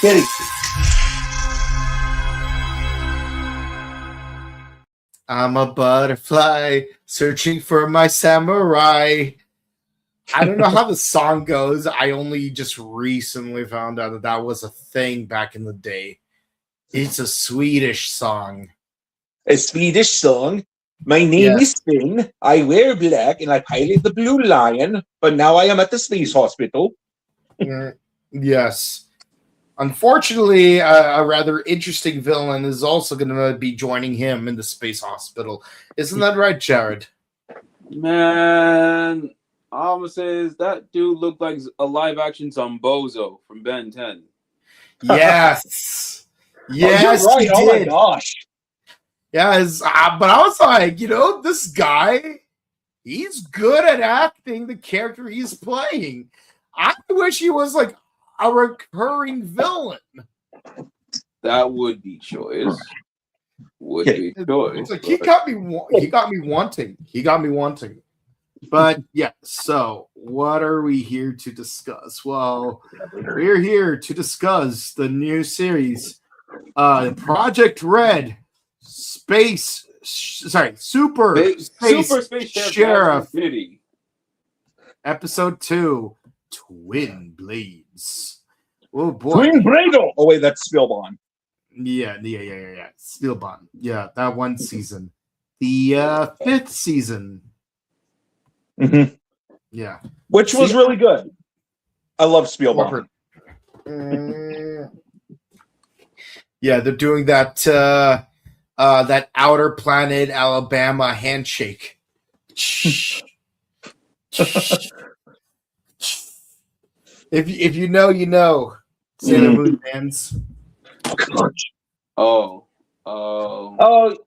Kitty. I'm a butterfly searching for my samurai. I don't know how the song goes. I only just recently found out that that was a thing back in the day. It's a Swedish song. A Swedish song. My name is Finn. I wear black and I pilot the Blue Lion, but now I am at the space hospital. Yes. Unfortunately, a rather interesting villain is also going to be joining him in the space hospital. Isn't that right, Jared? Man, all I'm going to say is that dude looked like a live-action Zombozo from Ben 10. Yes. Yes, oh, you're right. he did. Oh, my gosh. Yes, but I was like, this guy, he's good at acting the character he's playing. I wish he was like a recurring villain. That would be choice. It's like he got me wanting. He got me wanting. But yeah, so what are we here to discuss? Well, we're here to discuss the new series, Project R.E.D. Super Space Sheriff. Episode 2, Twin Blades. Oh boy. Twin Bradle. Oh wait, that's Spielbahn. Yeah. Spielbahn. Yeah, that one season. The 5th season. Mm-hmm. Yeah. Which was really good. I love Spielbahn. Yeah, they're doing that outer planet Alabama handshake. If you know, you know. Sailor Moon fans.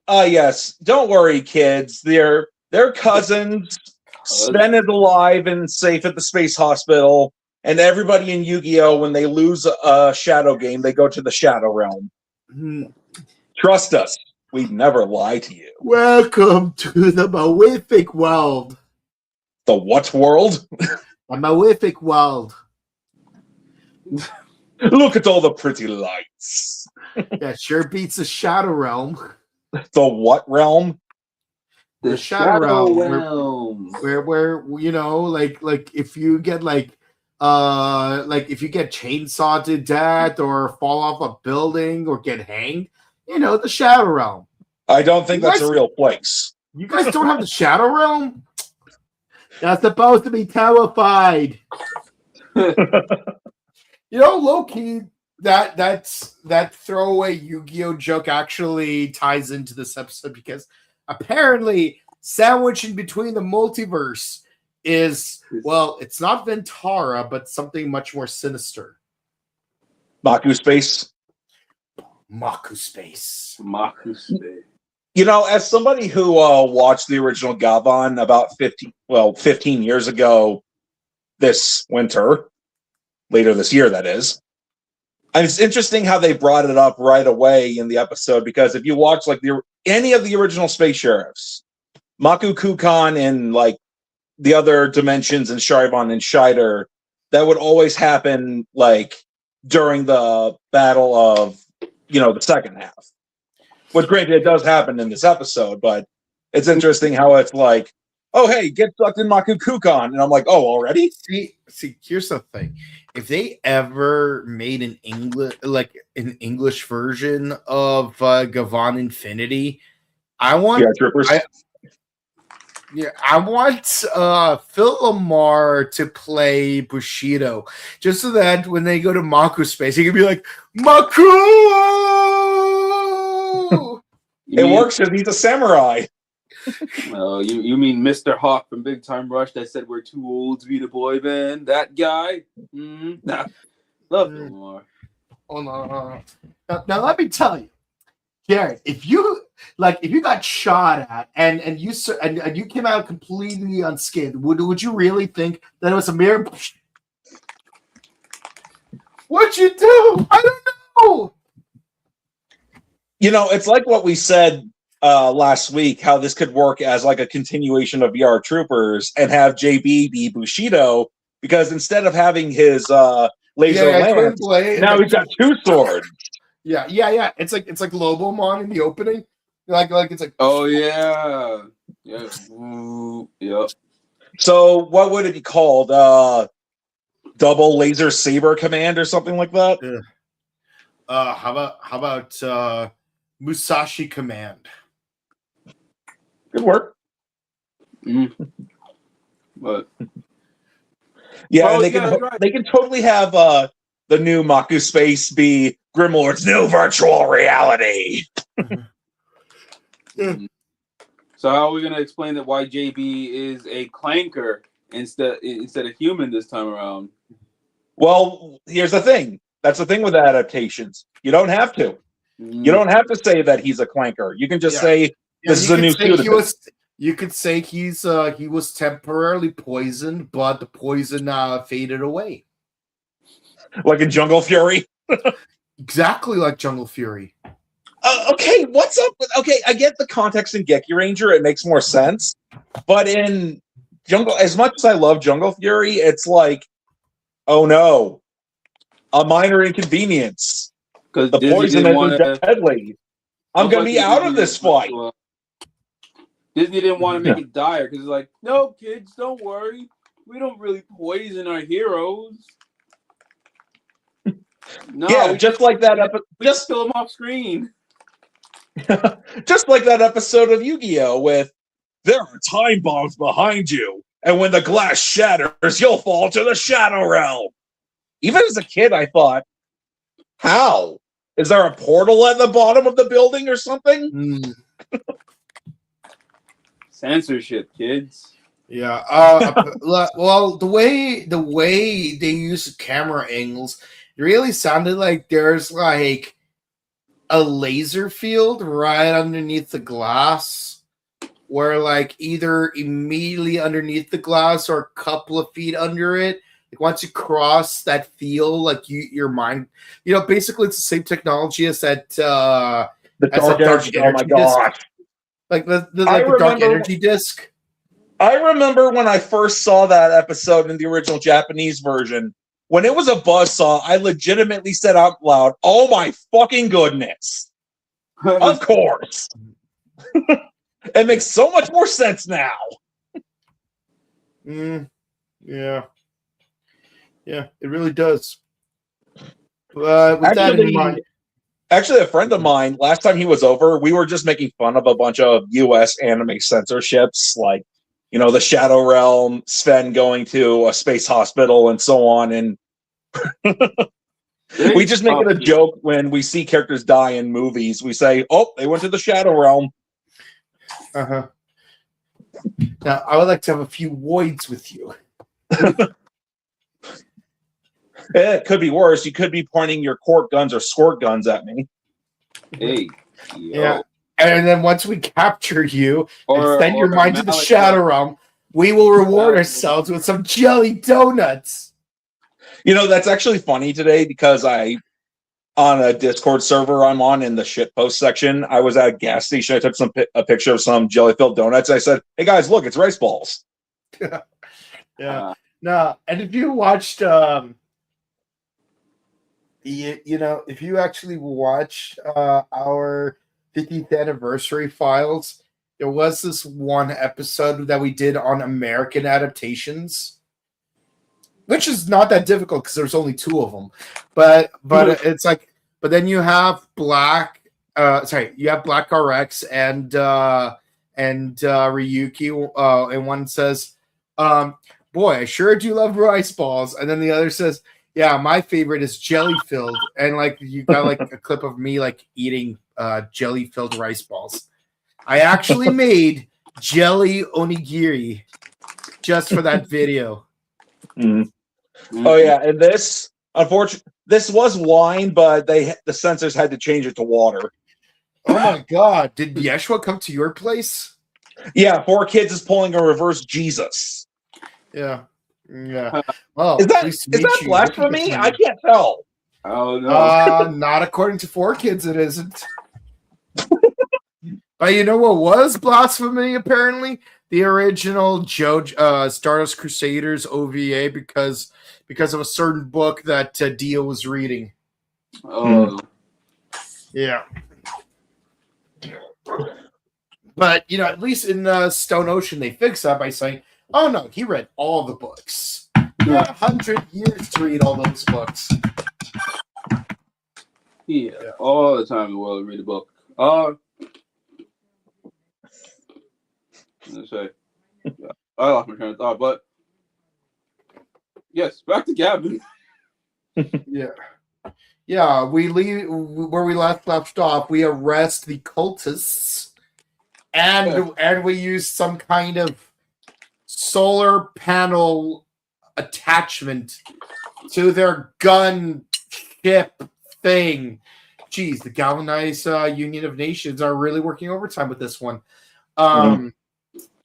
Yes. Don't worry, kids. They're cousins. Sven is alive and safe at the space hospital. And everybody in Yu-Gi-Oh, when they lose a shadow game, they go to the shadow realm. Trust us. We'd never lie to you. Welcome to the Malefic world. The what world? The Malefic world. Look at all the pretty lights. Yeah, sure beats the Shadow Realm. The what realm? The Shadow Realm. Where like if you get if you get chainsawed to death or fall off a building or get hanged, the Shadow Realm. I don't think that's a real place. You guys don't have the Shadow Realm? That's supposed to be terrified. Low-key, that throwaway Yu-Gi-Oh joke actually ties into this episode because apparently sandwiched in between the multiverse is, well, it's not Ventara, but something much more sinister. Maku Space. As somebody who watched the original Gavan about 15 years ago this winter, later this year, that is. And it's interesting how they brought it up right away in the episode, because if you watch any of the original Space Sheriffs, Maku Kukan and the other dimensions and Sharvon and Shider, that would always happen during the battle of the second half. Which, granted, it does happen in this episode, but it's interesting how it's oh, hey, get sucked in Maku Kukan. And I'm like, oh, already? See, here's the thing. If they ever made an English version of Gavan Infinity, I want Phil Lamar to play Bushido, just so that when they go to Maku Space, he can be like, Maku! It works because he's a samurai. Well, you mean Mr. Hawk from Big Time Rush that said we're too old to be the boy band? That guy? Nah. Love him more. Oh no. Now let me tell you, Jared, if you got shot at and you came out completely unscathed, would you really think that it was a mere? What'd you do? I don't know. It's like what we said last week, how this could work as a continuation of VR Troopers and have JB be Bushido, because instead of having his laser lance. blade. Now he's got two swords. Yeah. It's like Lobomon in the opening. Like it's like. Oh yeah. Yeah. Yep. So what would it be called? Double laser saber command or something like that? Yeah. How about Musashi Command? Good work. But yeah, and they can totally have the new Maku space be Grimlord's new virtual reality. So how are we gonna explain that why JB is a clanker instead of human this time around? Well, here's the thing. That's the thing with adaptations. You don't have to. You don't have to say that he's a clanker. You can just say this is a new suit. You could say he was temporarily poisoned, but the poison faded away. Like in Jungle Fury? Exactly like Jungle Fury. Okay, what's up with... Okay, I get the context in Geki Ranger. It makes more sense. But in Jungle... As much as I love Jungle Fury, it's like, oh no. A minor inconvenience. Because the poison isn't deadly. I'm going to be out of this fight. Disney didn't want to make it dire because it's like, no, kids, don't worry. We don't really poison our heroes. No, yeah, just like that episode. Just kill them off screen. Just like that episode of Yu-Gi-Oh! With there are time bombs behind you, and when the glass shatters, you'll fall to the Shadow Realm. Even as a kid, I thought, how? Is there a portal at the bottom of the building or something? Censorship, kids. Yeah. Well, the way they use the camera angles, it really sounded like there's like a laser field right underneath the glass, where like either immediately underneath the glass or a couple of feet under it. Like once you cross that field, like your mind, basically it's the same technology as that the dark energy. Oh my gosh. Like the dark energy disc. I remember when I first saw that episode in the original Japanese version. When it was a buzzsaw, I legitimately said out loud, "Oh my fucking goodness!" Of course, it makes so much more sense now. Yeah, it really does. With that in mind. Actually, a friend of mine, last time he was over, we were just making fun of a bunch of U.S. anime censorships, like, the Shadow Realm, Sven going to a space hospital, and so on. And we just make it a joke when we see characters die in movies. We say, oh, they went to the Shadow Realm. Uh-huh. Now, I would like to have a few voids with you. It could be worse. You could be pointing your court guns or squirt guns at me. Hey. Yeah. And then once we capture you and send your mind to the Shadow Realm, we will reward ourselves with some jelly donuts. That's actually funny today because on a Discord server I'm on in the shitpost section, I was at a gas station. I took a picture of some jelly-filled donuts. I said, hey guys, look, it's rice balls. Yeah. No, and if you watched... if you actually watched our 50th anniversary files, there was this one episode that we did on American adaptations, which is not that difficult because there's only 2 of them. But it's like, but then you have Black RX and Ryuki, and one says, boy, I sure do love rice balls, and then the other says, yeah, my favorite is jelly filled, and like you got like a clip of me like eating jelly filled rice balls. I actually made jelly onigiri just for that video. Oh yeah, and this, unfortunately, this was wine, but the censors had to change it to water. Oh my god! Did Yeshua come to your place? Yeah, 4 Kids is pulling a reverse Jesus. Yeah. Oh, is that blasphemy? I can't tell. Oh no! Not according to 4 Kids, it isn't. But you know what was blasphemy? Apparently, the original Stardust Crusaders OVA because of a certain book that Dio was reading. Oh, Yeah. But, at least in Stone Ocean, they fix that by saying, oh, no, he read all the books. He had 100 years to read all those books. yeah. All the time in the world to read a book. Let's say, I lost my train of thought, but yes, back to Gavin. Yeah, we leave where we left off. We arrest the cultists, and we use some kind of solar panel attachment to their gun ship thing. Jeez, the Galvanized Union of Nations are really working overtime with this one.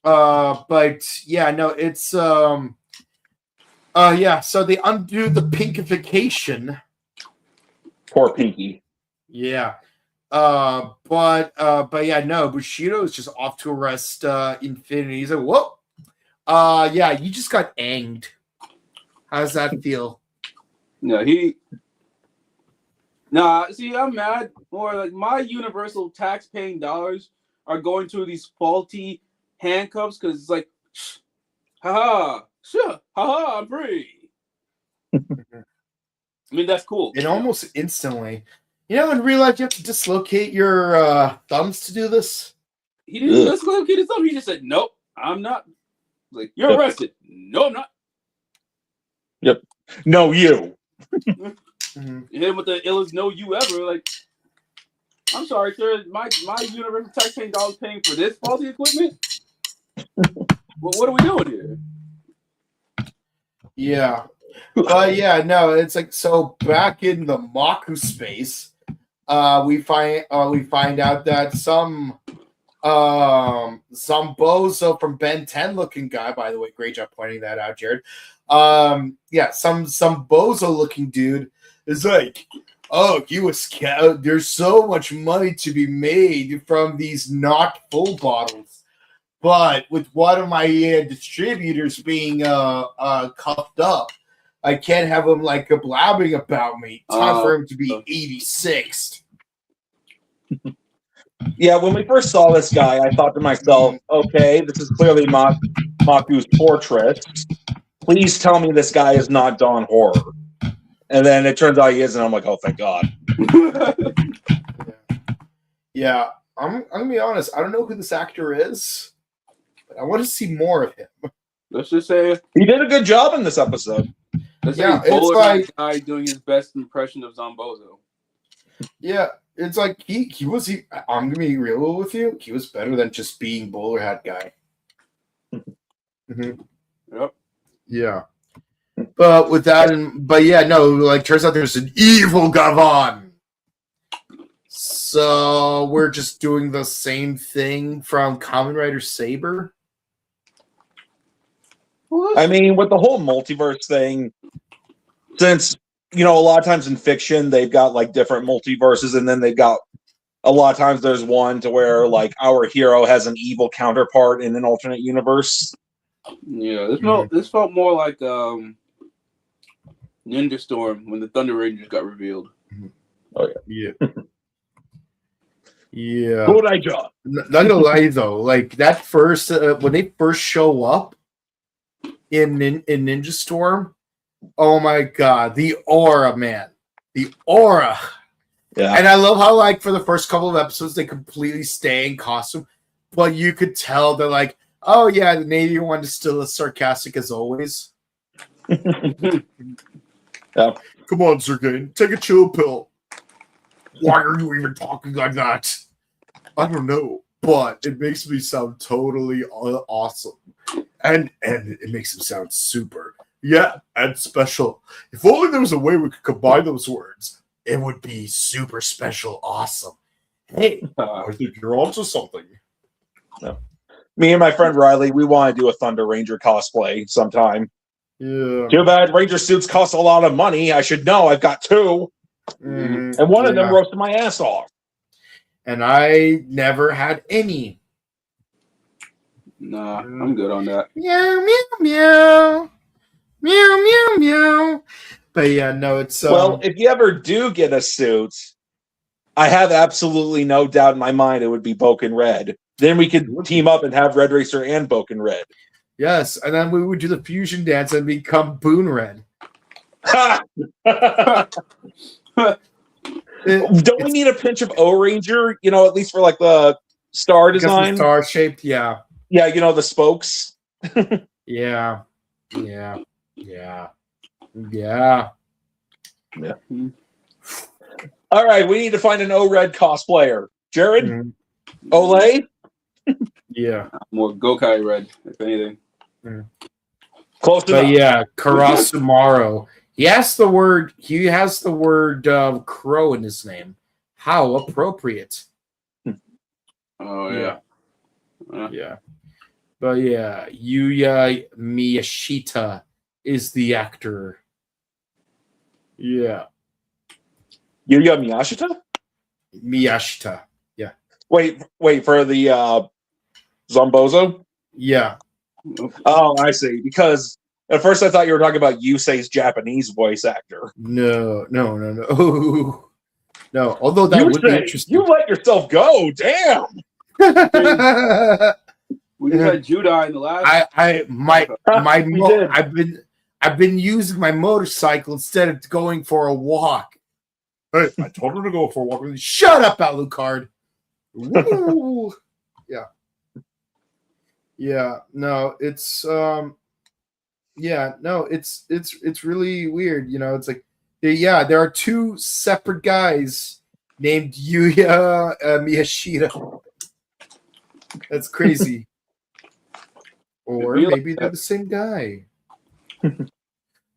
But yeah, no, it's so they undo the pinkification. Poor Pinky. Yeah. But yeah, no, Bushido is just off to arrest Infinity. He's like, whoa. Yeah, you just got anged. How does that feel? No, see, I'm mad. More like my universal tax-paying dollars are going to these faulty handcuffs because it's like, haha, haha, I'm free. I mean, that's cool. And almost instantly. In real life, you have to dislocate your thumbs to do this. He didn't dislocate his thumb. He just said, nope, I'm not. Like, you're arrested. No, I'm not. Yep. No, you. You hit him with the illest no you ever. Like, I'm sorry, sir. My universal tax-paying dollars paying for this faulty equipment? Well, what are we doing here? Yeah. But yeah, no, it's like, so back in the Maku space, we find out that some bozo from Ben 10 looking guy, by the way, great job pointing that out, Jared. Yeah, some bozo looking dude is like, oh, there's so much money to be made from these not full bottles. But with one of my distributors being cuffed up, I can't have him like blabbing about me. Time for him to be 86th. Yeah, when we first saw this guy, I thought to myself, okay, this is clearly Maku's portrait. Please tell me this guy is not Don Horror. And then it turns out he is, and I'm like, oh, thank God. Yeah, I'm going to be honest. I don't know who this actor is, but I want to see more of him. Let's just say he did a good job in this episode. Let's say it's like guy doing his best impression of Zombozo. Yeah, it's like I'm gonna be real with you. He was better than just being bowler hat guy. Yep. Yeah. But with that, turns out there's an evil Gavan. So we're just doing the same thing from Kamen Rider Saber. I mean, with the whole multiverse thing, since, a lot of times in fiction, they've got, like, different multiverses, and then they've got, a lot of times there's one to where, like, our hero has an evil counterpart in an alternate universe. Yeah, this felt more like Ninja Storm when the Thunder Rangers got revealed. Oh, yeah. Yeah. Good idea. Not gonna lie, though, like, that first, when they first show up, in Ninja Storm, oh my God, the aura, man, the aura. Yeah, and I love how, like, for the first couple of episodes they completely stay in costume, but you could tell they're like, oh yeah, the Navy one is still as sarcastic as always. Yeah. Come on, Sergei, take a chill pill. Why are you even talking like that? I don't know, but it makes me sound totally awesome. And it makes him sound super. Yeah, and special. If only there was a way we could combine those words, it would be super special awesome. Hey, I think you're onto something. No. Me and my friend Riley, we want to do a Thunder Ranger cosplay sometime. Yeah. Too bad Ranger suits cost a lot of money. I should know. I've got two. And one of them roasted my ass off. And I never had any. Nah, I'm good on that. Meow, meow, meow. Meow, meow, meow. But yeah, no, it's... Well, if you ever do get a suit, I have absolutely no doubt in my mind it would be Boken Red. Then we could team up and have Red Racer and Boken Red. Yes, and then we would do the fusion dance and become Boon Red. Don't we need a pinch of O-Ranger, at least for like the star design? Star shaped, yeah. Yeah, the spokes. Yeah. All right, we need to find an O-Red cosplayer. Jared? Mm-hmm. Olay? Yeah. More Gokai Red, if anything. Close to But yeah, Karasumaru. He has the word crow in his name. How appropriate. Oh yeah. Yeah. But yeah, Yuya Miyashita is the actor. Yeah. Yuya Miyashita? Miyashita. Yeah. Wait, for the Zombozo? Yeah. Oh, I see. Because at first I thought you were talking about Yusei's Japanese voice actor. No. No, although that would be interesting. You let yourself go. Damn. We just had Judai in the last. I've been using my motorcycle instead of going for a walk. Hey, I told her to go for a walk. Shut up, Alucard. Woo. Yeah. Yeah. No, it's it's really weird. It's like there are two separate guys named Yuya Miyashita. That's crazy. Or maybe they're the same guy.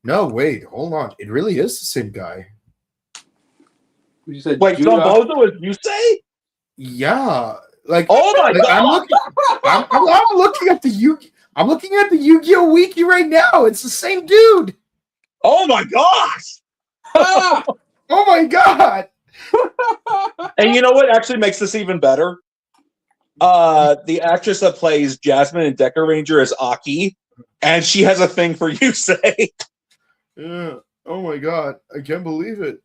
No, wait, hold on. It really is the same guy. You said wait, Zombozo is Yusei? Yeah. Like, oh my god! I'm looking at the Yu-Gi-Oh wiki right now. It's the same dude. Oh my gosh! Oh my god! And you know what actually makes this even better? The actress that plays Jasmine in Deca Ranger is Aki, and she has a thing for Yusei. Yeah. Oh my god! I can't believe it.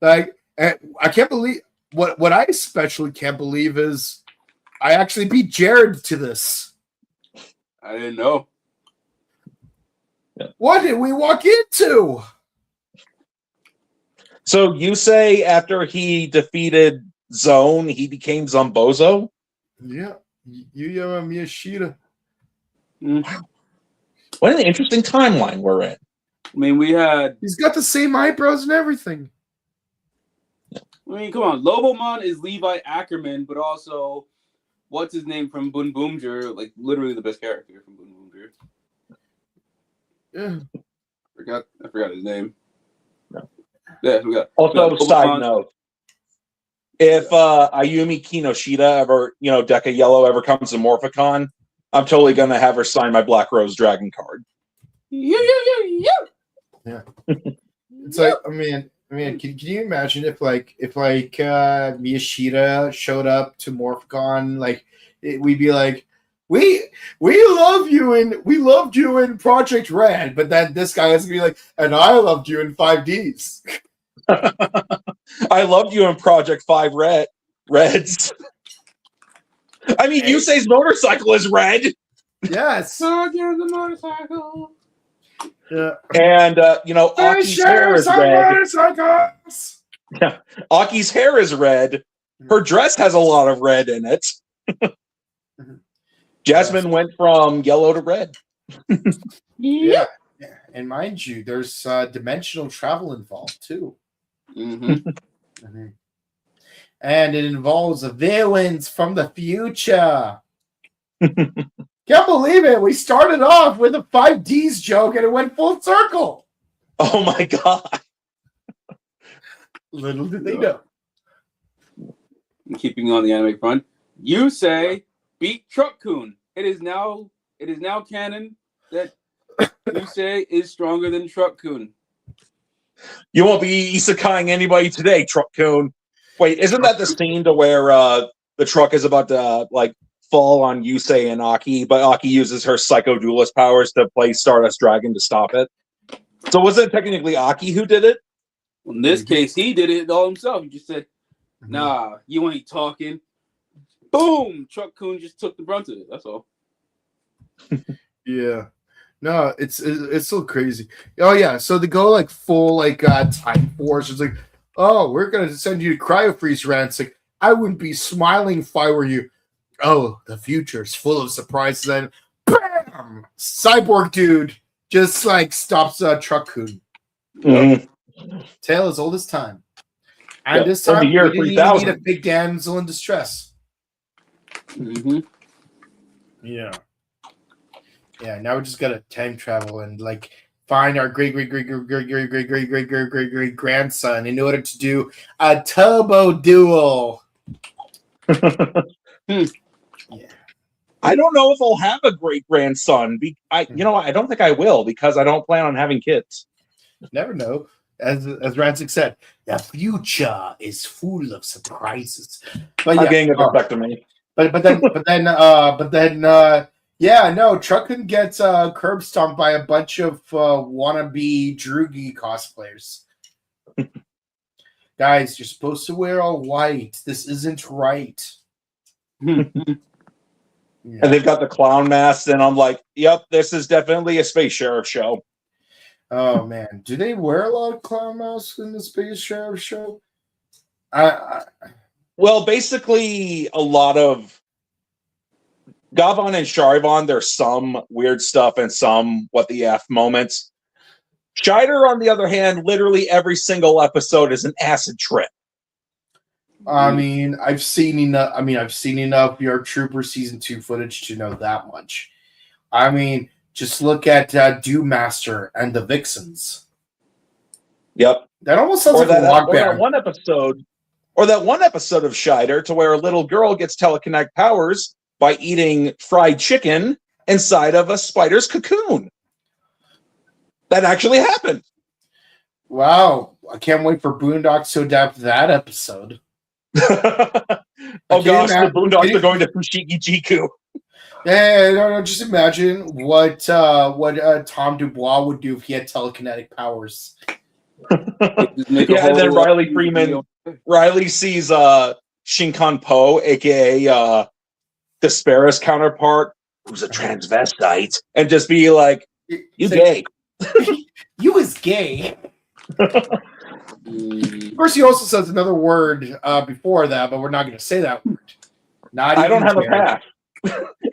Like, I can't believe what I especially can't believe is I actually beat Jared to this. I didn't know. Yeah. What did we walk into? So Yusei, after he defeated Zone, he became Zombozo? Yeah. Yuya Miyashita. Wow. What an interesting timeline we're in. I mean, he's got the same eyebrows and everything. I mean, come on. Lobomon is Levi Ackerman, but also, what's his name from Boon Boomjer? Like, literally the best character from Boon Boomjer. Yeah. I forgot his name. No. Yeah, we got. Also, side note. If Ayumi Kinoshita ever, Deca Yellow ever comes to Morphicon, I'm totally going to have her sign my Black Rose Dragon card. Yeah. It's like, I mean, can you imagine if Miyashita showed up to Morphicon, we'd be like, we love you and we loved you in Project R.E.D, but then this guy has to be like, and I loved you in 5Ds. I loved you in Project 5 Reds. I mean, Yusei's motorcycle is red. Yes. So here's the motorcycle. Yeah. And, Aki's hair is red. Yeah. Aki's hair is red. Her dress has a lot of red in it. Jasmine went from yellow to red. Yeah. And mind you, there's dimensional travel involved, too. Mm-hmm. And it involves villains from the future. Can't believe it. We started off with a 5Ds joke and it went full circle. Oh my god. Little did they know. Keeping on the anime front, Yusei beat Truck-kun. It is now canon that Yusei is stronger than Truck-kun. You won't be isekaiing anybody today, Truck-kun. Wait, isn't that the scene to where the truck is about to fall on Yusei and Aki, but Aki uses her Psycho Duelist powers to play Stardust Dragon to stop it. So was it technically Aki who did it? In this case, he did it all himself. He just said, "Nah, you ain't talking." Boom! Truck-kun just took the brunt of it. That's all. Yeah. No, it's so crazy. Oh yeah, so they go like full like time force. It's like, oh, we're gonna send you to cryo freeze rant. It's like, I wouldn't be smiling if I were you. Oh, the future is full of surprises. And bam, cyborg dude just like stops Truck-kun. Mm-hmm. Tale as old as time. And Yep, this from the time, year we didn't even 3000. need a big damsel in distress. Mm-hmm. Yeah. Yeah, now we just gotta time travel and like find our great grandson in order to do a turbo duel. I don't know if I'll have a great grandson. I don't think I will because I don't plan on having kids. Never know. As Rancic said, the future is full of surprises. But I'm getting a vasectomy. But then yeah, no, Truck-kun gets curb stomped by a bunch of wannabe Drugi cosplayers. Guys, you're supposed to wear all white. This isn't right. Yeah. And they've got the clown masks, and I'm like, yep, this is definitely a Space Sheriff show. Oh man, do they wear a lot of clown masks in the Space Sheriff show? Well, basically, a lot of Gavan and Charivan, there's some weird stuff and some what the F moments. Scheider, on the other hand, literally every single episode is an acid trip. I mean, I've seen enough Your Trooper season 2 footage to know that much. I mean, just look at Master and the Vixens. Yep. That almost sounds like a log band. That one episode of Scheider to where a little girl gets telekinetic powers by eating fried chicken inside of a spider's cocoon. That actually happened. Wow. I can't wait for Boondocks to adapt that episode. Oh gosh, the Boondocks are going to Fushigi Jiku. Yeah, no, just imagine what Tom Dubois would do if he had telekinetic powers. Yeah, and then Riley sees Shinkan Po, aka Despera's counterpart, who's a transvestite, and just be like, "You gay? You is gay." Of course, he also says another word before that, but we're not going to say that word. I don't have a pass.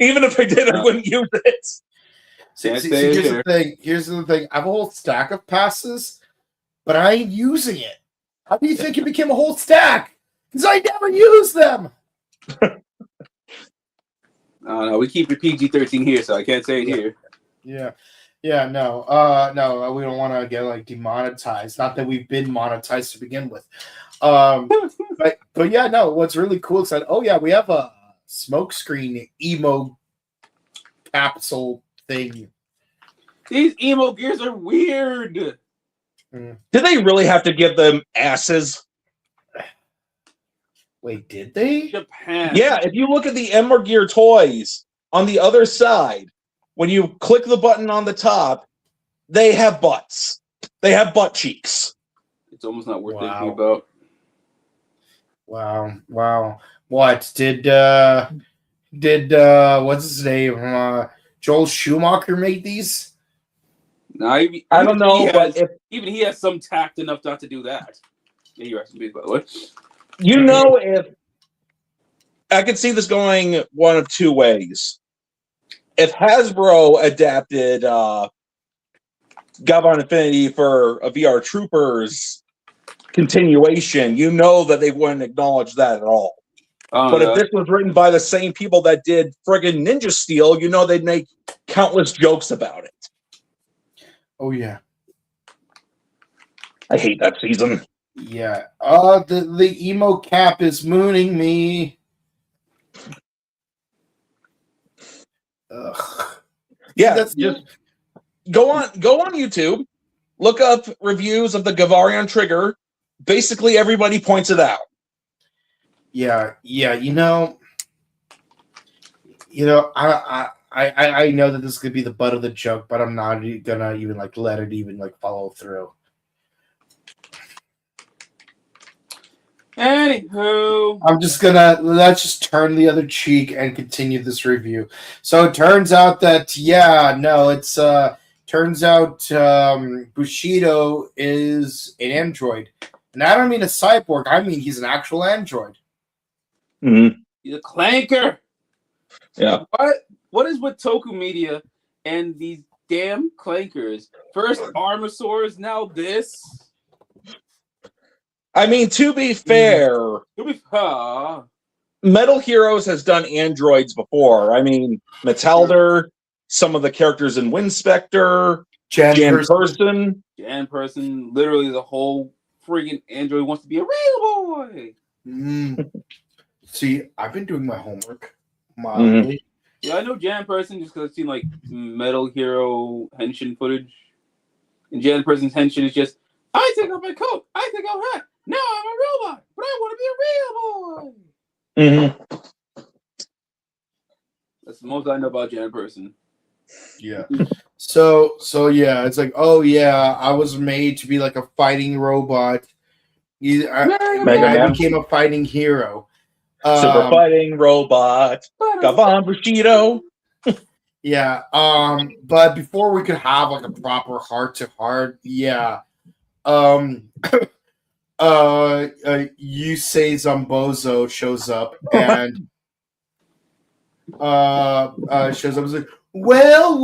Even if I did, I wouldn't use it. Here's the thing. I have a whole stack of passes, but I ain't using it. How do you think it became a whole stack? Because I never use them. No, we keep it PG-13 here, so I can't say it here. Yeah, no, we don't want to get like demonetized. Not that we've been monetized to begin with. But yeah, no. What's really cool is that we have a smokescreen emo capsule thing. These emo gears are weird. Did they really have to give them asses? Wait, did they? Japan. Yeah, if you look at the Emmer Gear toys on the other side, when you click the button on the top, they have butts. They have butt cheeks. It's almost not worth thinking about. Wow. What did what's his name? Joel Schumacher made these? No, I don't know, but even he has some tact enough not to do that. Yeah, you rest in peace, by the way. You know, if I could see this going one of two ways. If Hasbro adapted Gavan Infinity for a VR Troopers continuation, you know that they wouldn't acknowledge that at all. But if this was written by the same people that did friggin' Ninja Steel, you know they'd make countless jokes about it. Oh, yeah. I hate that season. Yeah. The emo cap is mooning me. Ugh. Yeah, just go on YouTube, look up reviews of the Gavarian Trigger. Basically, everybody points it out. Yeah, you know. You know, I know that this could be the butt of the joke, but I'm not gonna even like let it even like follow through. Anywho, I'm just gonna let's just turn the other cheek and continue this review. So it turns out that turns out Bushido is an android. And I don't mean a cyborg, I mean he's an actual android. Mm-hmm. he's a clanker. Yeah. What is with Toku Media and these damn clankers? First Armosaurs, now this. I mean, to be fair, Metal Heroes has done androids before. I mean, Metalder, some of the characters in Winspector, Jan Person. Jan Person, literally the whole friggin' android wants to be a real boy. See, I've been doing my homework. Yeah, I know Jan Person just because I've seen like Metal Hero henshin footage. And Jan Person's henshin is just, I take off my coat, I take off my hat. Now I'm a robot, but I want to be a real boy. That's the most I know about Jan Person. Yeah. So yeah, it's like, oh yeah, I was made to be like a fighting robot. I became a fighting hero. Super fighting robot. Gavan Bushido. Yeah. But before we could have like a proper heart to heart, yeah. Yusei Zambozo shows up and shows up and like, well.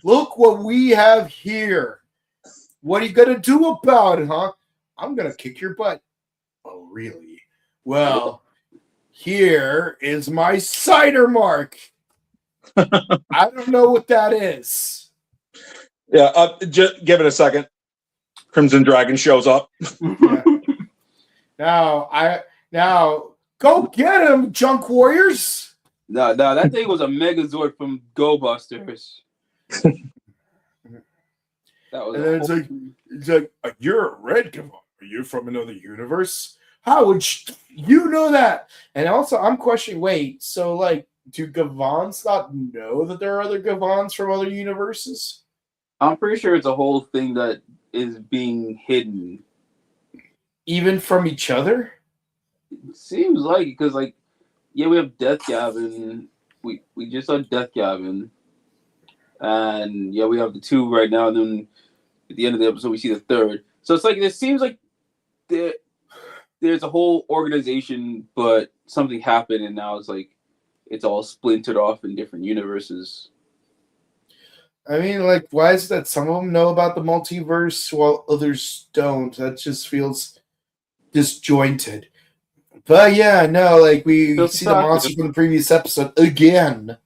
Look what we have here. What are you gonna do about it, huh? I'm gonna kick your butt. Oh, really? Well, here is my cider mark. I don't know what that is. Yeah, just give it a second. Crimson Dragon shows up. Yeah. Now go get him, Junk Warriors. No, that thing was a Megazord from Go Busters. That was. And then it's like, you're a red Gavan. Are you from another universe? How would you know that? And also, I'm questioning. Wait, so like, do Gavans not know that there are other Gavans from other universes? I'm pretty sure it's a whole thing that is being hidden, even from each other. It seems like, because like, yeah, we have Death Gavin. We just saw Death Gavin, and yeah, we have the two right now. And then at the end of the episode, we see the third. So it's like it seems like there's a whole organization, but something happened, and now it's like it's all splintered off in different universes. I mean, like, why is it that some of them know about the multiverse while others don't? That just feels disjointed. But yeah, no, like we see the monster from the previous episode again.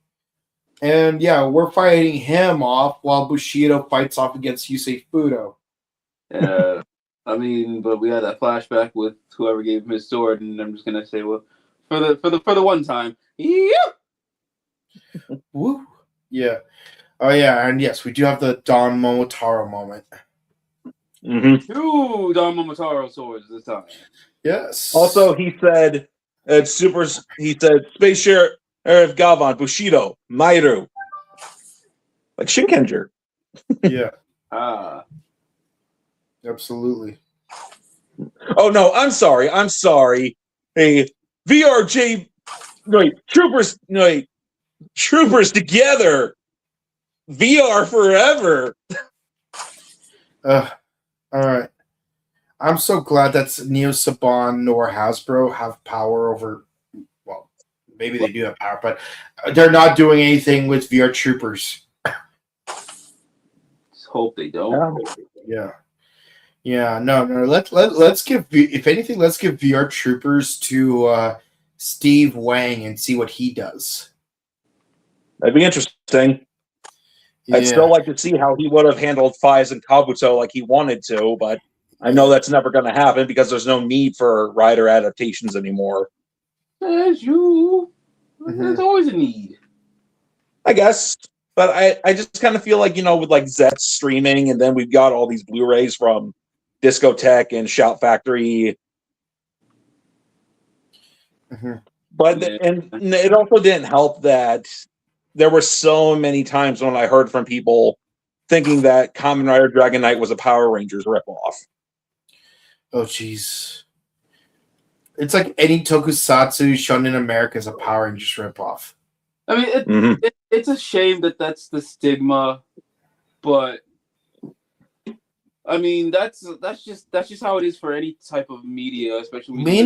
And yeah, we're fighting him off while Bushido fights off against Yusei Fudo. Yeah, I mean, but we had that flashback with whoever gave him his sword, and I'm just gonna say, well, for the one time, yeah. Woo. Yeah. Oh yeah, and yes, we do have the Don Momotaro moment. Mm-hmm. 2 Don Momotaro swords this time. Yes. Also, he said, He said, Space Sheriff Gavan, Bushido, Mairu, like Shinkenger. Yeah. Absolutely. Oh no, I'm sorry. Hey, VRJ, troopers together. VR forever. All right. I'm so glad that Neo Saban nor Hasbro have power over. Well, maybe they do have power, but they're not doing anything with VR Troopers. Just hope they don't. Yeah. No. Let's give. If anything, let's give VR Troopers to Steve Wang and see what he does. That'd be interesting. Yeah. I'd still like to see how he would have handled Faiz and Kabuto like he wanted to, but I know that's never going to happen because there's no need for Rider adaptations anymore. There's always a need. I guess. But I just kind of feel like, with like Zet streaming, and then we've got all these Blu-rays from Discotheque and Shout Factory. Mhm. But Yeah. and it also didn't help that there were so many times when I heard from people thinking that Kamen Rider Dragon Knight was a Power Rangers ripoff. Oh, jeez. It's like any tokusatsu shown in America is a Power Rangers ripoff. I mean, it's a shame that that's the stigma, but I mean that's just how it is for any type of media, especially when you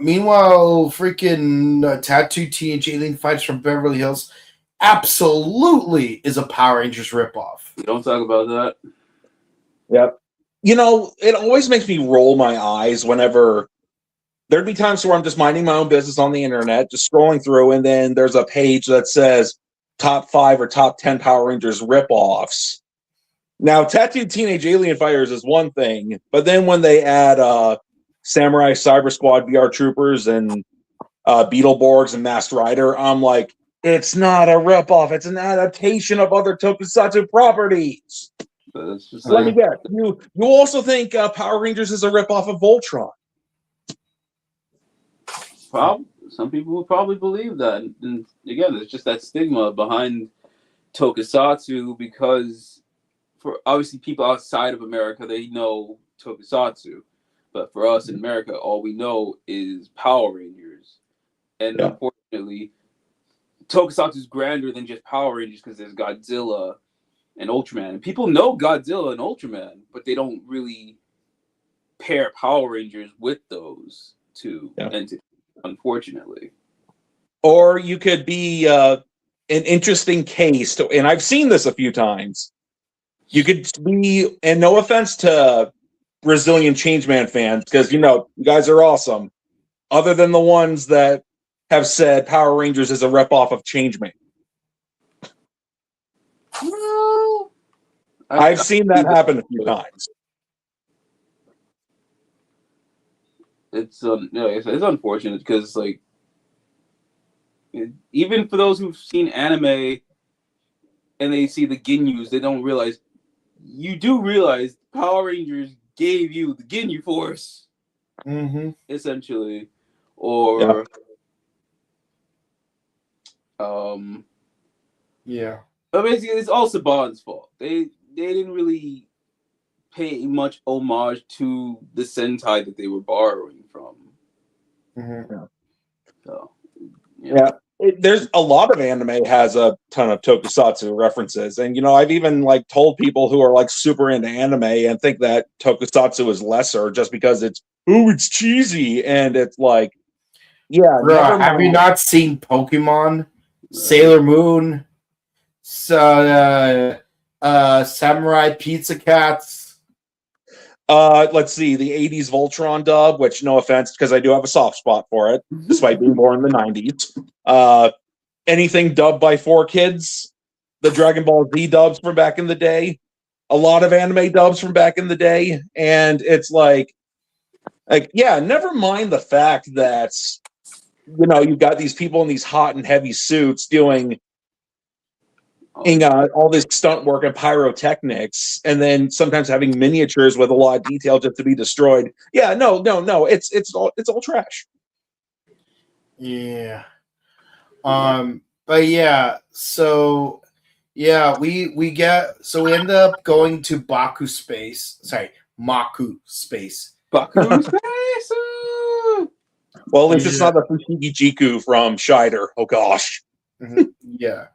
Meanwhile, freaking Tattoo Teenage Alien Fighters from Beverly Hills absolutely is a Power Rangers ripoff. don't talk about that. Yep. You know, it always makes me roll my eyes whenever there'd be times where I'm just minding my own business on the internet, just scrolling through, and then there's a page that says top 5 or top 10 Power Rangers ripoffs. Now, Tattooed Teenage Alien Fighters is one thing, but then when they add Samurai Cyber Squad VR Troopers and Beetleborgs and Masked Rider, I'm like, it's not a ripoff. It's an adaptation of other Tokusatsu properties. It's just Let me like, guess. You also think Power Rangers is a ripoff of Voltron? some people would probably believe that. And again, it's just that stigma behind tokusatsu, because for obviously people outside of America, they know tokusatsu, but for us in America, all we know is Power Rangers. And Yeah. unfortunately, tokusatsu is grander than just Power Rangers, because there's Godzilla and Ultraman. And people know Godzilla and Ultraman, but they don't really pair Power Rangers with those two entities, unfortunately. Or you could be an interesting case, and I've seen this a few times. You could be, and no offense to Brazilian Changeman fans, because you guys are awesome, other than the ones that have said Power Rangers is a ripoff of Changeman. Well, I've seen that happen a few times. It's unfortunate, because like, even for those who've seen anime and they see the Ginyus, they don't realize. You do realize Power Rangers gave you the Ginyu Force, essentially, or But basically, it's all Saban's fault. They didn't really pay much homage to the Sentai that they were borrowing from. So, there's a lot of anime has a ton of tokusatsu references, and I've even told people who are super into anime and think that tokusatsu is lesser just because it's cheesy, and it's like, Bruh, have you not seen Pokemon, Sailor Moon, Samurai Pizza Cats? Let's see, the 80s Voltron dub, which, no offense, because I do have a soft spot for it, despite being born in the 90s. Anything dubbed by 4Kids, the Dragon Ball Z dubs from back in the day, a lot of anime dubs from back in the day, and it's never mind the fact that, you've got these people in these hot and heavy suits doing all this stunt work and pyrotechnics, and then sometimes having miniatures with a lot of detail just to be destroyed. No, it's all trash. Yeah. But we end up going to Maku space. Baku space. Well, at least it's not the Fushigi Jiku from Shider. Oh gosh. Yeah.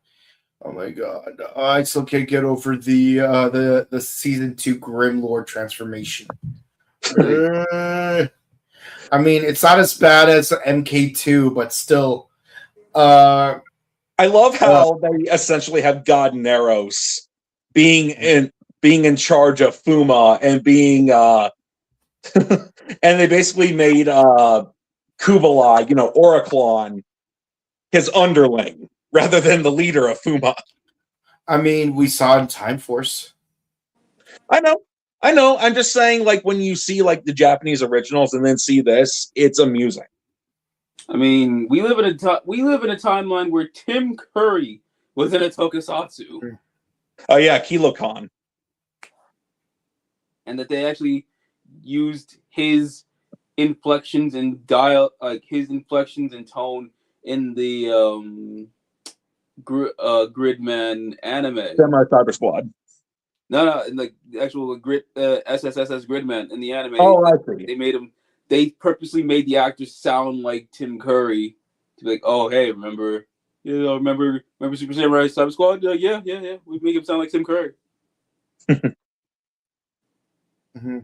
Oh my god. I still can't get over the season 2 Grim Lord transformation. I mean, it's not as bad as MK2, but still. I love how they essentially have God Neros being in charge of Fuma and being and they basically made Kublai, Oriclon, his underling rather than the leader of Fuma. I mean, we saw in Time Force. I know. I'm just saying, when you see the Japanese originals and then see this, it's amusing. I mean, we live in a timeline where Tim Curry was in a tokusatsu. Oh yeah, KiloCon. And that they actually used his inflections and dial, like his inflections and tone in the Gridman anime. Samurai Cyber Squad. No, in the actual SSS Gridman in the anime. Oh, I see. They made him. They purposely made the actors sound like Tim Curry to be like, oh hey, remember Super Samurai Cyber Squad? Yeah. We make him sound like Tim Curry. Mm-hmm.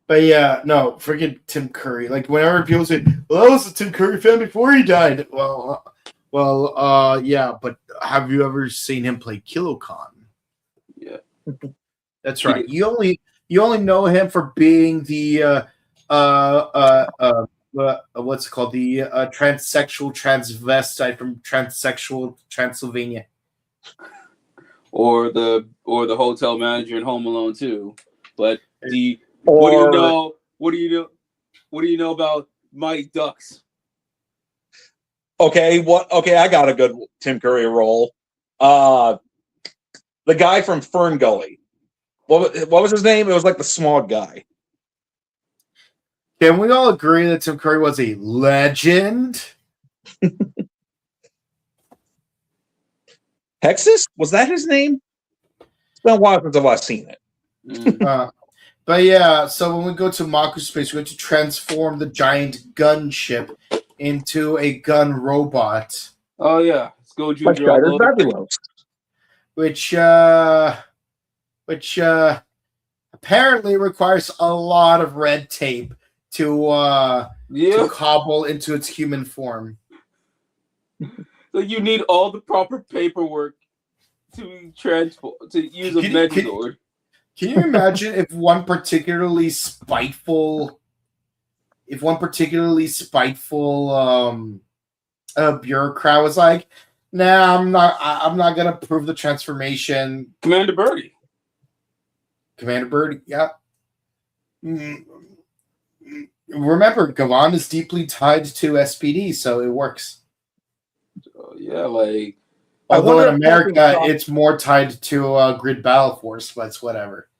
But yeah, no, freaking Tim Curry. Like whenever people say, "Well, I was a Tim Curry fan before he died," yeah. But have you ever seen him play Kilocon? Yeah, that's right. You only know him for being the what's it called, the transsexual transvestite from Transsexual Transylvania, or the hotel manager in Home Alone 2. But what do you know about Mighty Ducks? Okay, I got a good Tim Curry role. The guy from Fern Gully. What was his name? It was like the smog guy. Can we all agree that Tim Curry was a legend? Texas? Was that his name? It's been a while since I've seen it. But yeah, so when we go to Maku Space, we have to transform the giant gunship into a gun robot. Oh yeah, let's go, Like Strider's Fabulous. Which apparently requires a lot of red tape to cobble into its human form. So you need all the proper paperwork to use a Megazord. Can you imagine if one particularly spiteful bureaucrat was like, "Nah, I'm not gonna approve the transformation." Commander Birdie, yeah. Remember, Gavan is deeply tied to SPD, so it works. Yeah, like. Although in America, it's more tied to Grid Battle Force, but it's whatever.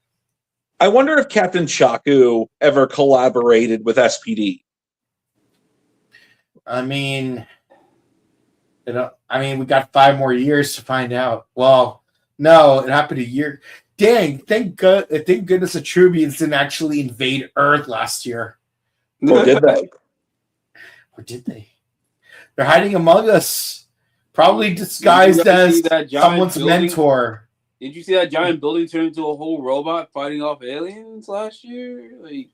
I wonder if Captain Chaku ever collaborated with SPD. I mean, we got 5 more years to find out. Well, no, it happened a year. Dang! Thank goodness the Trubians didn't actually invade Earth last year. Or did they? They're hiding among us. Probably disguised as someone's mentor. Did you see that giant building turn into a whole robot fighting off aliens last year? Like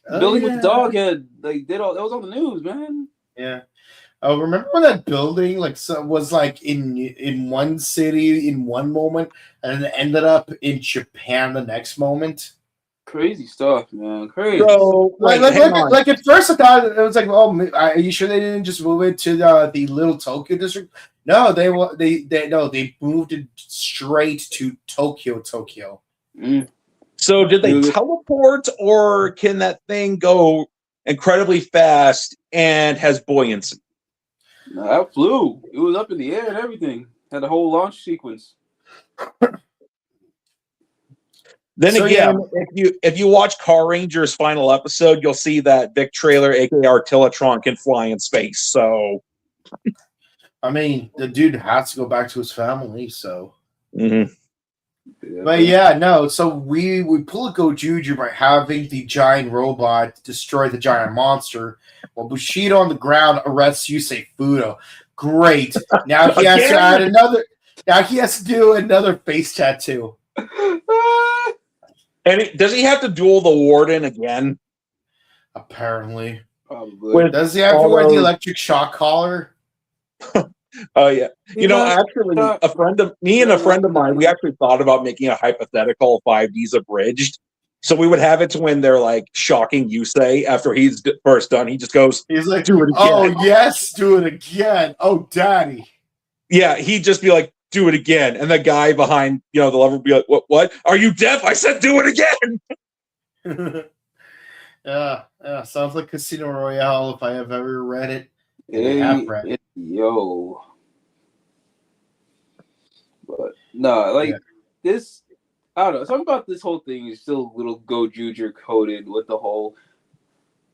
building with Doghead, like that was on the news, man. Yeah. Oh, remember when that building was like in one city in one moment and then ended up in Japan the next moment? Crazy stuff, man. Crazy. So, like at first I thought it was like, oh, are you sure they didn't just move it to the little Tokyo district? No, they moved it straight to Tokyo. So did they teleport, or can that thing go incredibly fast and has buoyancy? No, that flew. It was up in the air and everything. Had a whole launch sequence. Then if you watch Car Ranger's final episode, you'll see that Vic Trailer, aka Artillatron, can fly in space. So, I mean, the dude has to go back to his family. So, mm-hmm. But yeah, no. So we pull a Gojuju by having the giant robot destroy the giant monster, while Bushido on the ground arrests Yusei Fudo. Great. Now he has to add another. Now he has to do another face tattoo. And does he have to duel the warden again? Apparently. Probably. Does he have to wear the electric shock collar? Oh yeah. Actually, a friend of mine, we actually thought about making a hypothetical 5Ds abridged. So we would have it to when they're like shocking Yusei after he's first done. He just goes, he's like, do it again. Oh yes, do it again. Oh daddy. Yeah, he'd just be like, do it again. And the guy behind, the lever would be like, what? Are you deaf? I said do it again. Yeah, sounds like Casino Royale if I have ever read it. Yo. But no, this, I don't know. Something about this whole thing is still a little Gojuju coded with the whole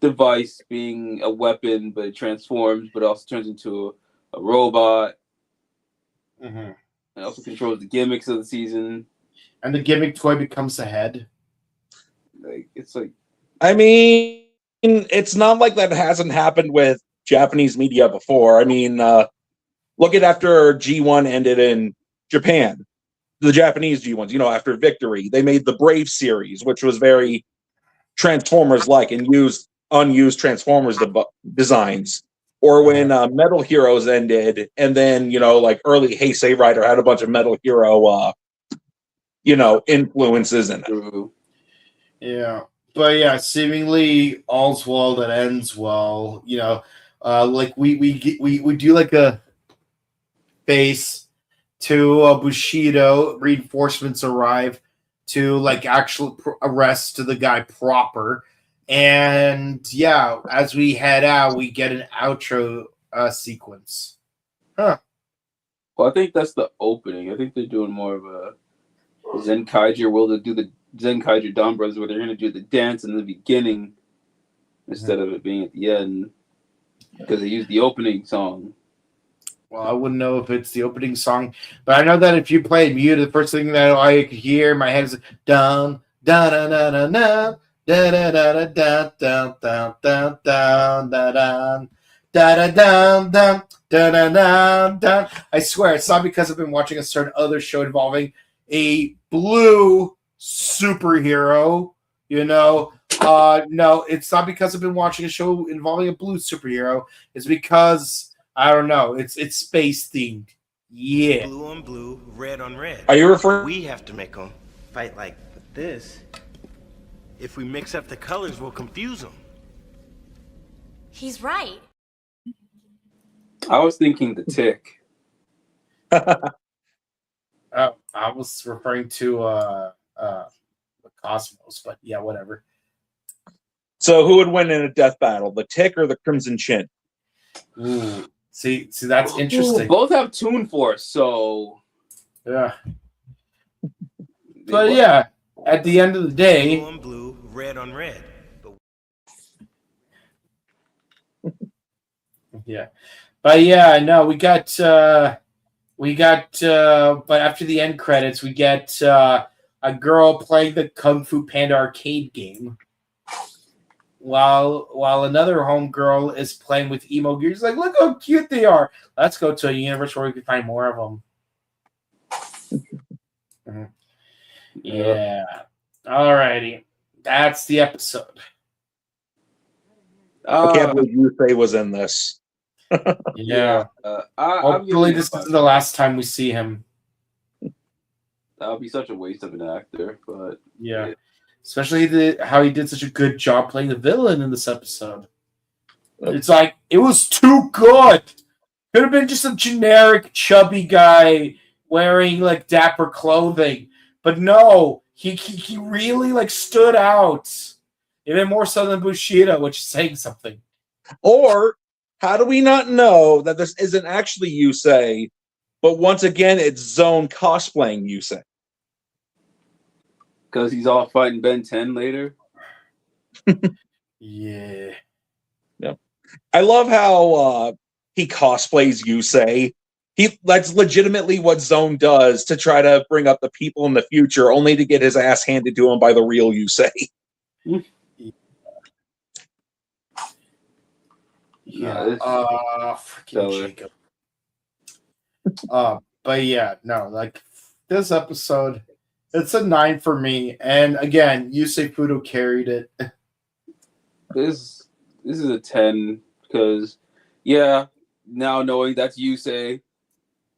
device being a weapon, but it transforms, but it also turns into a robot. Mm-hmm. It also controls the gimmicks of the season. And the gimmick toy becomes the head. Like it's like, I mean, it's not like that hasn't happened with Japanese media before. I mean, look at after G1 ended in Japan, the Japanese G1s, after Victory, they made the Brave series, which was very Transformers-like and used unused Transformers designs. Or when Metal Heroes ended, and then, like early Heisei Rider had a bunch of Metal Hero, influences in it. Yeah. But yeah, seemingly all's well that ends well. Like we do like a base to Bushido. Reinforcements arrive to like actual arrest the guy proper, and yeah, as we head out, we get an outro sequence. Well, I think that's the opening. I think they're doing more of a Zenkaiger where they'll do the Zenkaiger Dawn Brothers, where they're going to do the dance in the beginning instead of it being at the end, because they use the opening song. Well, I wouldn't know if it's the opening song, but I know that if you play it muted, the first thing that I could hear in my head is down, da da da da da da da da da da da da da da da da da da. I swear, it's not because I've been watching a certain other show involving a blue superhero. No, it's not because I've been watching a show involving a blue superhero. It's because I don't know. It's space themed. Yeah. Blue on blue, red on red. Are you referring? We have to make them fight like this. If we mix up the colors, we'll confuse them. He's right. I was thinking the Tick. I was referring to Cosmos, but yeah, whatever. So who would win in a death battle, the Tick or the Crimson Chin? Ooh. See, that's interesting. Both have Toon Force, so yeah. But yeah, at the end of the day, blue on blue, red on red. yeah. But yeah, no, we got. But after the end credits, we get a girl playing the Kung Fu Panda arcade game, while another homegirl is playing with emo gear. She's like, look how cute they are. Let's go to a universe where we can find more of them. Yeah. Alrighty. That's the episode. I can't believe Yusei was in this. Yeah. Hopefully this isn't the last time we see him. That would be such a waste of an actor, but yeah. Especially how he did such a good job playing the villain in this episode. It's like, it was too good. Could have been just a generic chubby guy wearing like dapper clothing. But no, he really like stood out. Even more so than Bushido, which is saying something. Or how do we not know that this isn't actually Yusei, but once again it's Zone cosplaying Yusei? Because he's all fighting Ben 10 later. Yeah. Yep. I love how he cosplays Yusei. That's legitimately what Zone does to try to bring up the people in the future, only to get his ass handed to him by the real Yusei. Yeah. Freaking Jacob. But yeah, no, like this episode, it's a 9 for me. And again, Yusei Fudo carried it. This is a 10 because, yeah, now knowing that's Yusei,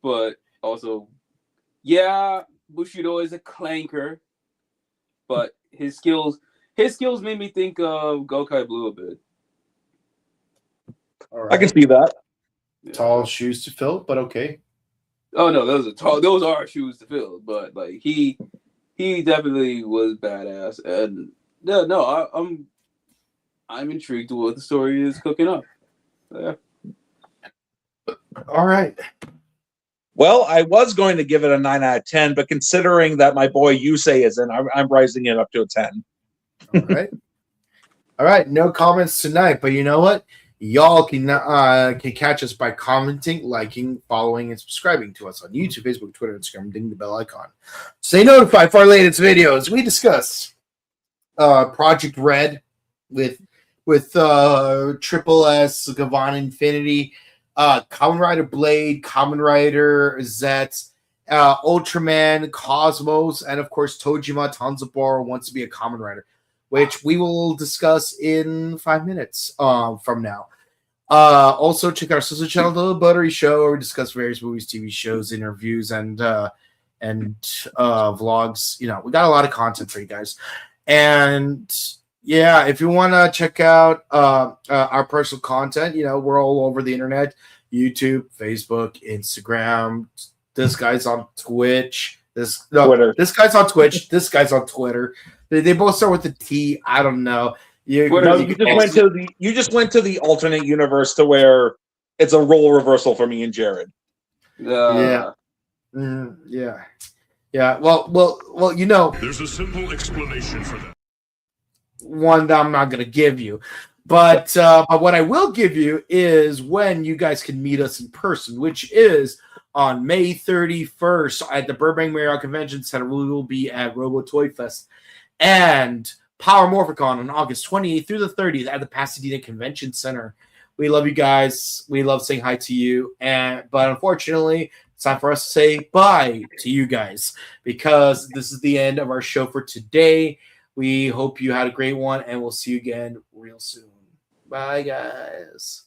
but also, yeah, Bushido is a clanker, but his skills made me think of Gokai Blue a bit. Right. I can see that. Tall shoes to fill, but okay. Oh no, those are shoes to fill, but like he definitely was badass, and no, I'm intrigued with what the story is cooking up. Yeah. All right. Well, I was going to give it a 9 out of 10, but considering that my boy Yusei is in, I'm rising it up to a 10. All right. All right, no comments tonight, but you know what? Y'all can catch us by commenting, liking, following, and subscribing to us on YouTube, Facebook, Twitter, Instagram. Ding the bell icon. Stay notified for our latest videos. We discuss Project R.E.D with Triple S Gavan Infinity, Kamen Rider Blade, Kamen Rider Zets, Ultraman, Cosmos, and of course Tojima Tanzaboro wants to be a Kamen Rider, which we will discuss in 5 minutes from now. Also, check out our sister channel, The Little Buttery Show, where we discuss various movies, TV shows, interviews, and vlogs. You know, we got a lot of content for you guys. And yeah, if you want to check out our personal content, you know, we're all over the internet: YouTube, Facebook, Instagram. This guy's on Twitch. Twitter. This guy's on Twitch. This guy's on Twitter. They both start with a T. I don't know. You just went to the alternate universe to where it's a role reversal for me and Jared. Yeah. Yeah. Well. You know, there's a simple explanation for that. One that I'm not going to give you, but what I will give you is when you guys can meet us in person, which is on May 31st at the Burbank Marriott Convention Center. We will be at Robo Toy Fest and Power Morphicon on August 28th through the 30th at the Pasadena Convention Center. We love you guys. We love saying hi to you. But unfortunately, it's time for us to say bye to you guys because this is the end of our show for today. We hope you had a great one, and we'll see you again real soon. Bye, guys.